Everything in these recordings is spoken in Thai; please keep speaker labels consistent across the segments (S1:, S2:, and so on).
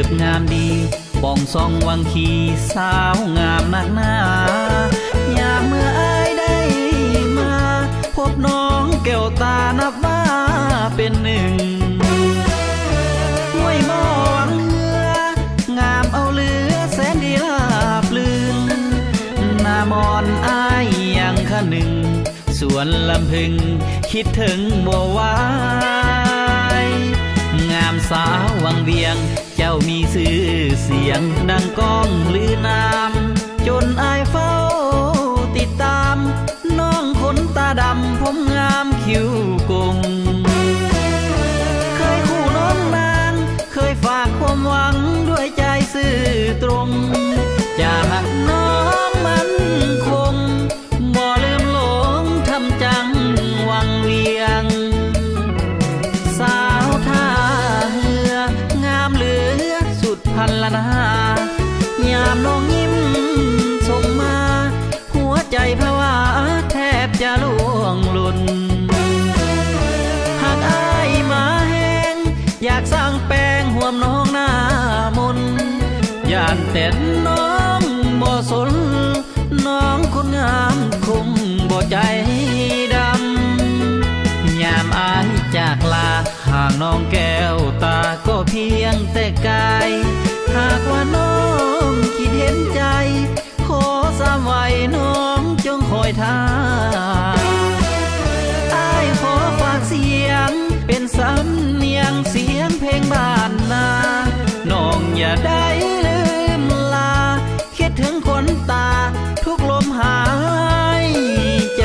S1: ดงามดีป่องซองวังขีสาวงามนักหนาอยากเมื่ออายได้มาพบน้องแก้วตานับว่าเป็นหนึ่งห้วยมอวังเหืองามเอาเหลือแสนดีลาบลื่นหน้ามอนอายยังคะหนึ่งสวนลำพึงคิดถึงบัววายงามสาววังเวียงเจ้ามีชื่อเสียงดังก้องลือนามจนอายเฝ้าติดตามน้องขนตาดำผมงามคิ้วกงเคยคู่น้องนางเคยฝากความหวังด้วยใจซื่อตรงจะหักน้องมันคงบ่ลืมหลงทำจังวังเวียงสาวท่าเรืองามเหลือสุดพันละนายามน้องยิ้มส่งมาหัวใจภาวะแทบจะล่วงหล่นหากอายมาแห้งอยากสร้างแปลงห่วมน้องหน้ามนย่านแต่น้องบ่สนน้องคนงามคงบ่ใจดำยามอายจากลาห่างน้องแก้วตาก็เพียงแต่กายหากว่าน้องคิดเห็นใจขอสามไว้น้องจงคอยท่าอายขอฝากเสียงเป็นสำเนียงเสียงเพลงบ้านนาน้องอย่าได้ลืมลาคิดถึงคนตาทุกลมหายใจ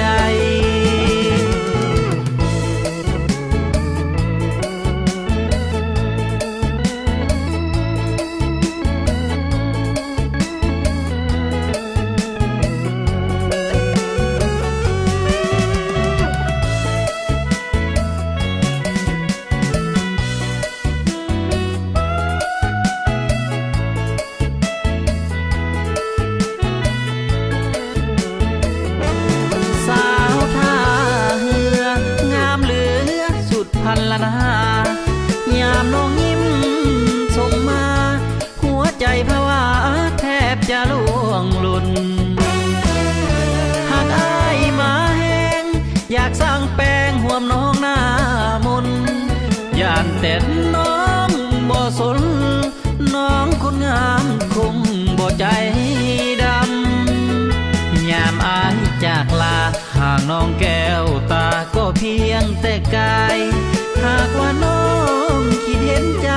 S1: พันละนายามน้องยิ้มส่งมาหัวใจภาวะแทบจะล่วงหล่นหากอายมาแห้งอยากสร้างแปลงห่วมน้องหน้ามนย่านแต่น้องบ่สนน้องคนงามคงบ่ใจดำยามอายจากลาห่างน้องแก้วตาก็เพียงแต่กายหากว่าน้องคิดเห็นใจ